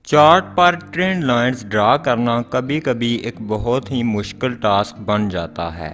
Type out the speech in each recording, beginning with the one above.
Chart पर trend lines draw करना कभी कभी एक बहुत ही मुश्किल टास्क बन जाता है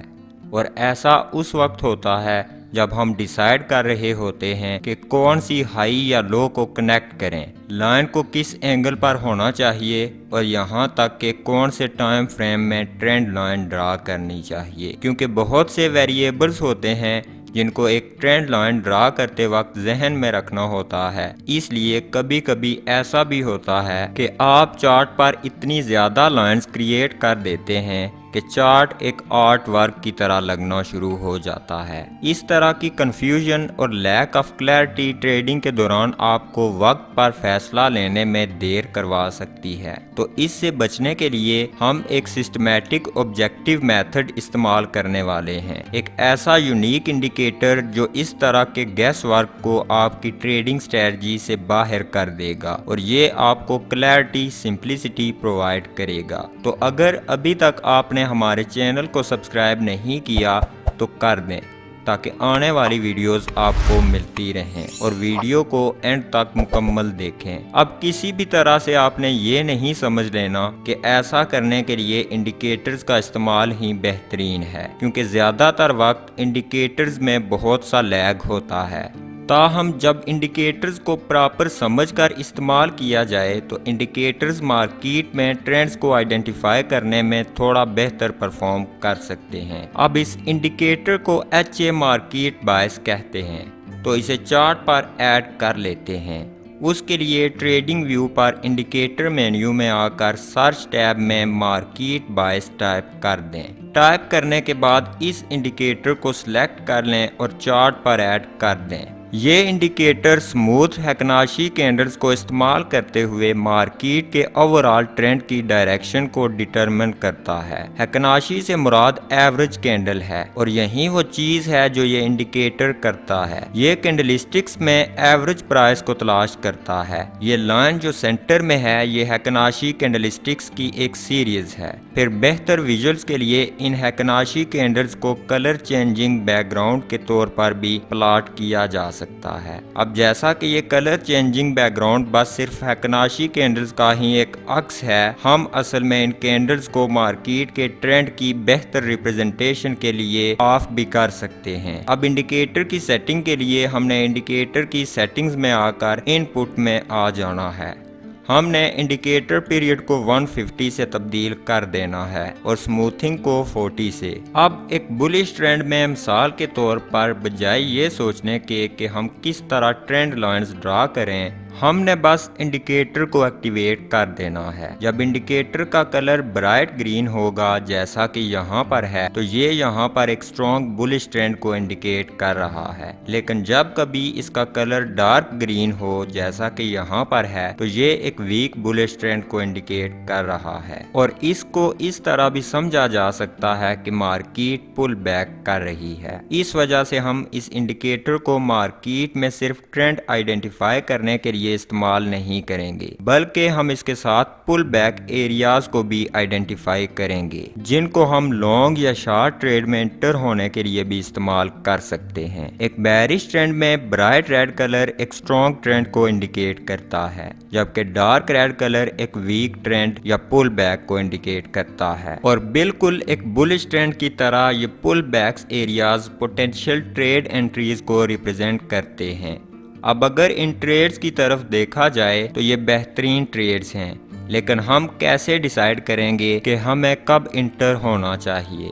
और ऐसा उस वक्त होता है जब हम डिसाइड कर रहे होते हैं कि कौन सी हाई या लो को कनेक्ट करें, लाइन को किस एंगल पर होना चाहिए और यहाँ तक कि कौन से टाइम फ्रेम में ट्रेंड लाइन ड्रा करनी चाहिए, क्योंकि बहुत से वेरिएबल्स होते हैं जिनको एक ट्रेंड लाइन ड्रा करते वक्त जहन में रखना होता है। इसलिए कभी कभी ऐसा भी होता है कि आप चार्ट पर इतनी ज़्यादा लाइंस क्रिएट कर देते हैं कि चार्ट एक आर्ट वर्क की तरह लगना शुरू हो जाता है। इस तरह की कंफ्यूजन और लैक ऑफ क्लैरिटी ट्रेडिंग के दौरान आपको वक्त पर फैसला लेने में देर करवा सकती है। तो इससे बचने के लिए हम एक सिस्टमैटिक ऑब्जेक्टिव मेथड इस्तेमाल करने वाले हैं, एक ऐसा यूनिक इंडिकेटर जो इस तरह के गैस वर्क को आपकी ट्रेडिंग स्ट्रेटजी से बाहर कर देगा और ये आपको क्लैरिटी, सिंप्लिसिटी प्रोवाइड करेगा। तो अगर अभी तक आपने हमारे चैनल को सब्सक्राइब नहीं किया तो कर दें ताकि आने वाली वीडियोस आपको मिलती रहें और वीडियो को एंड तक मुकम्मल देखें। अब किसी भी तरह से आपने ये नहीं समझ लेना कि ऐसा करने के लिए इंडिकेटर्स का इस्तेमाल ही बेहतरीन है, क्योंकि ज़्यादातर वक्त इंडिकेटर्स में बहुत सा लैग होता है। ताहम जब इंडिकेटर्स को प्रॉपर समझकर इस्तेमाल किया जाए तो इंडिकेटर्स मार्केट में ट्रेंड्स को आइडेंटिफाई करने में थोड़ा बेहतर परफॉर्म कर सकते हैं। अब इस इंडिकेटर को HA मार्केट बायस कहते हैं, तो इसे चार्ट पर ऐड कर लेते हैं। उसके लिए ट्रेडिंग व्यू पर इंडिकेटर मेन्यू में आकर सर्च टैब में मार्केट बायस टाइप कर दें। टाइप करने के बाद इस इंडिकेटर को सिलेक्ट कर लें और चार्ट पर ऐड कर दें। ये इंडिकेटर स्मूथ हैकनाशी कैंडल्स को इस्तेमाल करते हुए मार्केट के ओवरऑल ट्रेंड की डायरेक्शन को डिटरमिन करता है। हैकनाशी से मुराद एवरेज कैंडल है और यही वो चीज है जो ये इंडिकेटर करता है। ये कैंडलस्टिक्स में एवरेज प्राइस को तलाश करता है। ये लाइन जो सेंटर में है ये हैकनाशी कैंडलस्टिक्स की एक सीरीज है। फिर बेहतर विजुअल्स के लिए इन हैकनाशी कैंडल्स को कलर चेंजिंग बैकग्राउंड के तौर पर भी प्लॉट किया जा सकता है। अब जैसा कि ये कलर चेंजिंग बैकग्राउंड बस सिर्फ हैकनाशी कैंडल्स का ही एक अक्स है, हम असल में इन कैंडल्स को मार्केट के ट्रेंड की बेहतर रिप्रेजेंटेशन के लिए ऑफ भी कर सकते हैं। अब इंडिकेटर की सेटिंग के लिए हमने इंडिकेटर की सेटिंग्स में आकर इनपुट में आ जाना है। हमने इंडिकेटर पीरियड को 150 से तब्दील कर देना है और स्मूथिंग को 40 से। अब एक बुलिश ट्रेंड में मिसाल के तौर पर बजाय ये सोचने के कि हम किस तरह ट्रेंड लाइंस ड्रा करें, हमने बस इंडिकेटर को एक्टिवेट कर देना है। जब इंडिकेटर का कलर ब्राइट ग्रीन होगा जैसा कि यहाँ पर है तो ये यहाँ पर एक स्ट्रॉन्ग बुलिश ट्रेंड को इंडिकेट कर रहा है, लेकिन जब कभी इसका कलर डार्क ग्रीन हो जैसा कि यहाँ पर है तो ये एक वीक बुलिश ट्रेंड को इंडिकेट कर रहा है। और इसको इस तरह भी समझा जा सकता है कि मार्केट पुल बैक कर रही है। इस वजह से हम इस इंडिकेटर को मार्केट में सिर्फ ट्रेंड आइडेंटिफाई करने के लिए इस्तेमाल नहीं करेंगे, बल्कि हम इसके साथ पुल बैक एरियाज को भी आइडेंटिफाई करेंगे जिनको हम लॉन्ग या शॉर्ट ट्रेड में एंटर होने के लिए भी इस्तेमाल कर सकते हैं। एक बेरिश ट्रेंड में ब्राइट रेड कलर एक स्ट्रॉन्ग ट्रेंड को इंडिकेट करता है, जबकि डार्क रेड कलर एक वीक ट्रेंड या पुल बैक को इंडिकेट करता है। और बिल्कुल एक बुलिश ट्रेंड की तरह ये pullbacks areas potential trade entries को रिप्रेजेंट करते हैं। अब अगर इन ट्रेड्स की तरफ देखा जाए तो ये बेहतरीन ट्रेड्स हैं, लेकिन हम कैसे डिसाइड करेंगे कि हमें कब इंटर होना चाहिए?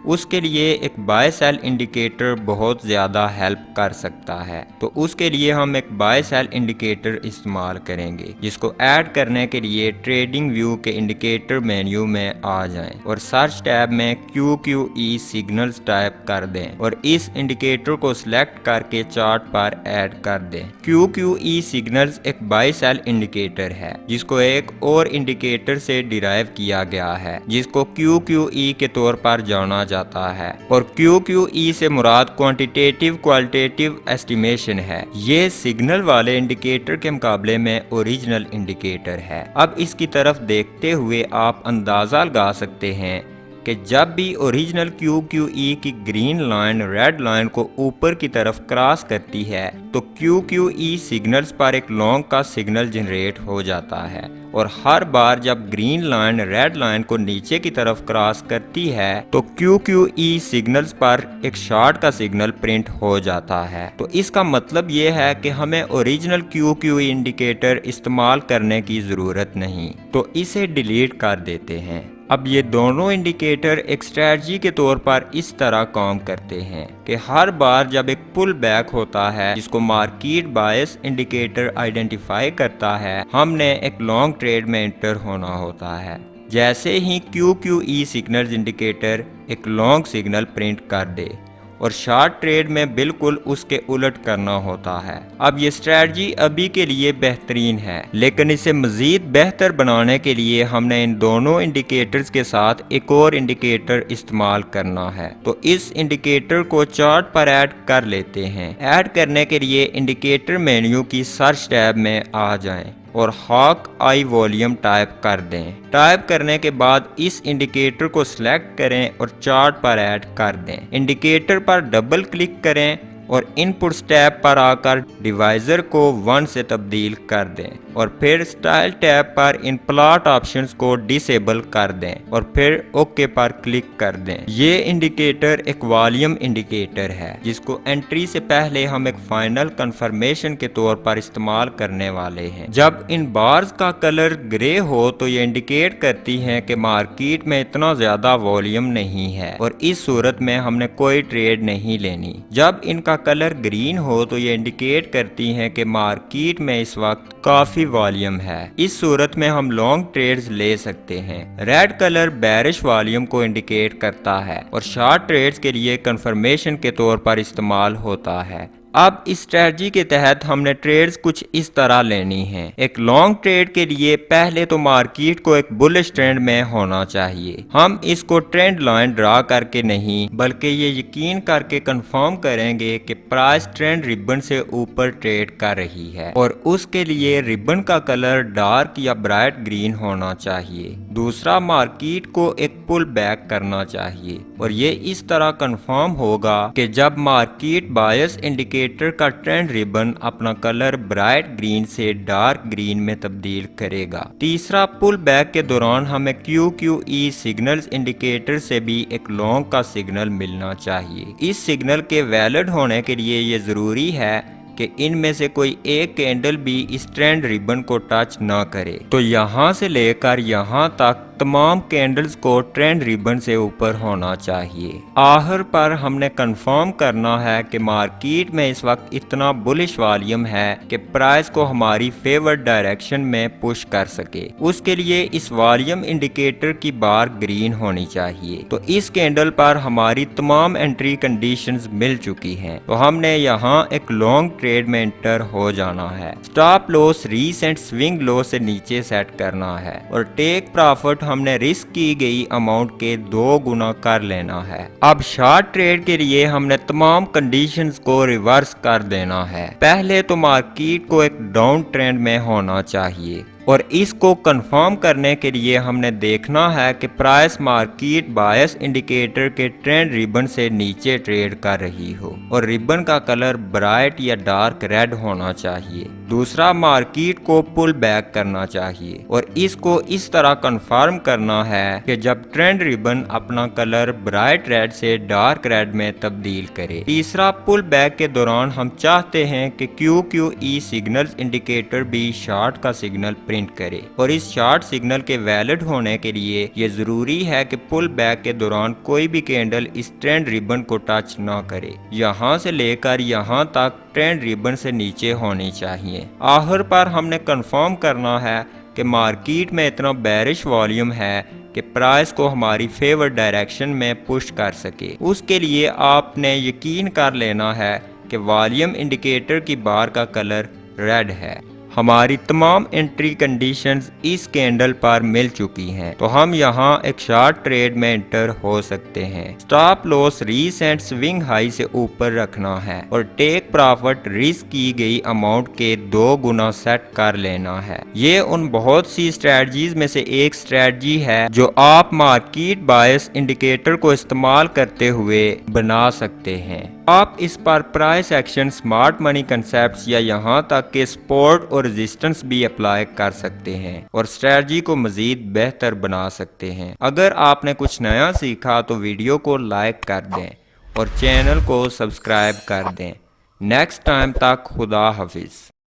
उसके लिए एक बाय सेल इंडिकेटर बहुत ज़्यादा हेल्प कर सकता है। तो उसके लिए हम एक बाय सेल इंडिकेटर इस्तेमाल करेंगे, जिसको ऐड करने के लिए ट्रेडिंग व्यू के इंडिकेटर मेन्यू में आ जाएं और सर्च टैब में QQE सिग्नल्स टाइप कर दें और इस इंडिकेटर को सिलेक्ट करके चार्ट पर ऐड कर दें। QQE सिग्नल्स एक बाय सेल इंडिकेटर है जिसको एक और इंडिकेटर से डिराइव किया गया है जिसको QQE के तौर पर जाना जाता है। और QQE से मुराद क्वांटिटेटिव क्वालिटेटिव एस्टिमेशन है। ये सिग्नल वाले इंडिकेटर के मुकाबले में ओरिजिनल इंडिकेटर है। अब इसकी तरफ देखते हुए आप अंदाजा लगा सकते हैं कि जब भी ओरिजिनल QQE की ग्रीन लाइन रेड लाइन को ऊपर की तरफ क्रॉस करती है तो QQE सिग्नल्स पर एक लॉन्ग का सिग्नल जनरेट हो जाता है, और हर बार जब ग्रीन लाइन रेड लाइन को नीचे की तरफ क्रॉस करती है तो QQE सिग्नल्स पर एक शॉर्ट का सिग्नल प्रिंट हो जाता है। तो इसका मतलब ये है कि हमें ओरिजिनल QQE इंडिकेटर इस्तेमाल करने की ज़रूरत नहीं, तो इसे डिलीट कर देते हैं। अब ये दोनों इंडिकेटर एक स्ट्रेटजी के तौर पर इस तरह काम करते हैं कि हर बार जब एक पुल बैक होता है जिसको मार्केट बायस इंडिकेटर आइडेंटिफाई करता है, हमने एक लॉन्ग ट्रेड में एंटर होना होता है। जैसे ही QQE सिग्नल इंडिकेटर एक लॉन्ग सिग्नल प्रिंट कर दे और शॉर्ट ट्रेड में बिल्कुल उसके उलट करना होता है। अब ये स्ट्रेटजी अभी के लिए बेहतरीन है, लेकिन इसे मजीद बेहतर बनाने के लिए हमने इन दोनों इंडिकेटर्स के साथ एक और इंडिकेटर इस्तेमाल करना है। तो इस इंडिकेटर को चार्ट पर ऐड कर लेते हैं। ऐड करने के लिए इंडिकेटर मेन्यू की सर्च टैब में आ जाएं और हॉक आई वॉल्यूम टाइप कर दें। टाइप करने के बाद इस इंडिकेटर को सिलेक्ट करें और चार्ट पर ऐड कर दें। इंडिकेटर पर डबल क्लिक करें और इनपुट्स टैब पर आकर डिवाइजर को 1 से तब्दील कर दें और फिर स्टाइल टैब पर इन प्लॉट ऑप्शंस को डिसेबल कर दें और फिर ओके पर क्लिक कर दें। ये इंडिकेटर एक वॉल्यूम इंडिकेटर है जिसको एंट्री से पहले हम एक फाइनल कंफर्मेशन के तौर पर इस्तेमाल करने वाले हैं। जब इन बार्स का कलर ग्रे हो तो ये इंडिकेट करती हैं कि मार्केट में इतना ज्यादा वॉल्यूम नहीं है और इस सूरत में हमने कोई ट्रेड नहीं लेनी। जब इनका कलर ग्रीन हो तो ये इंडिकेट करती हैं कि मार्केट में इस वक्त काफी वॉल्यूम है। इस सूरत में हम लॉन्ग ट्रेड्स ले सकते हैं। रेड कलर बेरिश वॉल्यूम को इंडिकेट करता है और शॉर्ट ट्रेड्स के लिए कंफर्मेशन के तौर पर इस्तेमाल होता है। अब इस स्ट्रेटजी के तहत हमने ट्रेड्स कुछ इस तरह लेनी है। एक लॉन्ग ट्रेड के लिए पहले तो मार्केट को एक बुलिश ट्रेंड में होना चाहिए। हम इसको ट्रेंड लाइन ड्रा करके नहीं बल्कि ये यकीन करके कंफर्म करेंगे कि प्राइस ट्रेंड रिबन से ऊपर ट्रेड कर रही है और उसके लिए रिबन का कलर डार्क या ब्राइट ग्रीन होना चाहिए। दूसरा, मार्केट को एक पुल बैक करना चाहिए और ये इस तरह कंफर्म होगा कि जब मार्केट बायस इंडिकेटर का ट्रेंड रिबन अपना कलर ब्राइट ग्रीन से डार्क ग्रीन में तब्दील करेगा। तीसरा, पुल बैक के दौरान हमें QQE सिग्नल्स इंडिकेटर से भी एक लॉन्ग का सिग्नल मिलना चाहिए। इस सिग्नल के वैलिड होने के लिए ये जरूरी है कि इनमें से कोई एक कैंडल भी इस ट्रेंड रिबन को टच ना करे। तो यहाँ से लेकर यहाँ तक तमाम कैंडल्स को ट्रेंड रिबन से ऊपर होना चाहिए। आखिर पर हमने कंफर्म करना है कि मार्केट में इस वक्त इतना बुलिश वॉल्यूम है कि प्राइस को हमारी फेवर्ड डायरेक्शन में पुश कर सके। उसके लिए इस वॉल्यूम इंडिकेटर की बार ग्रीन होनी चाहिए। तो इस कैंडल पर हमारी तमाम एंट्री कंडीशंस मिल चुकी हैं। तो हमने यहाँ एक लॉन्ग ट्रेड में एंटर हो जाना है। Stop loss recent swing low से नीचे सेट करना है और टेक प्रॉफिट हमने रिस्क की गई अमाउंट के 2 गुना कर लेना है। अब शॉर्ट ट्रेड के लिए हमने तमाम कंडीशंस को रिवर्स कर देना है। पहले तो मार्केट को एक डाउन ट्रेंड में होना चाहिए और इसको कंफर्म करने के लिए हमने देखना है कि प्राइस मार्केट बायस इंडिकेटर के ट्रेंड रिबन से नीचे ट्रेड कर रही हो और रिबन का कलर ब्राइट या डार्क रेड होना चाहिए। दूसरा, मार्केट को पुल बैक करना चाहिए और इसको इस तरह कंफर्म करना है कि जब ट्रेंड रिबन अपना कलर ब्राइट रेड से डार्क रेड में तब्दील करे। तीसरा, पुल बैक के दौरान हम चाहते हैं कि QQE सिग्नल्स इंडिकेटर भी शॉर्ट का सिग्नल प्रिंट करे और इस शॉर्ट सिग्नल के वैलिड होने के लिए ये जरूरी है कि पुल बैक के दौरान कोई भी कैंडल इस ट्रेंड रिबन को टच ना करे। यहाँ से लेकर यहाँ तक ट्रेंड रिबन से नीचे होनी चाहिए। आखिर पर हमने कंफर्म करना है कि मार्केट में इतना बेरिश वॉल्यूम है कि प्राइस को हमारी फेवर डायरेक्शन में पुश कर सके। उसके लिए आपने यकीन कर लेना है कि वॉल्यूम इंडिकेटर की बार का कलर रेड है। हमारी तमाम एंट्री कंडीशंस इस कैंडल पर मिल चुकी हैं, तो हम यहाँ एक शॉर्ट ट्रेड में एंटर हो सकते हैं। Stop loss recent swing high से ऊपर रखना है और टेक प्रॉफिट रिस्क की गई अमाउंट के 2 गुना सेट कर लेना है। ये उन बहुत सी स्ट्रेटजीज में से एक स्ट्रेटजी है जो आप मार्केट बायस इंडिकेटर को इस्तेमाल करते हुए बना सकते हैं। आप इस पर price action, smart money concept या यहाँ तक के सपोर्ट और रेजिस्टेंस भी अप्लाई कर सकते हैं और स्ट्रेटजी को मजीद बेहतर बना सकते हैं। अगर आपने कुछ नया सीखा तो वीडियो को लाइक कर दें और चैनल को सब्सक्राइब कर दें। नेक्स्ट टाइम तक खुदा हाफिज।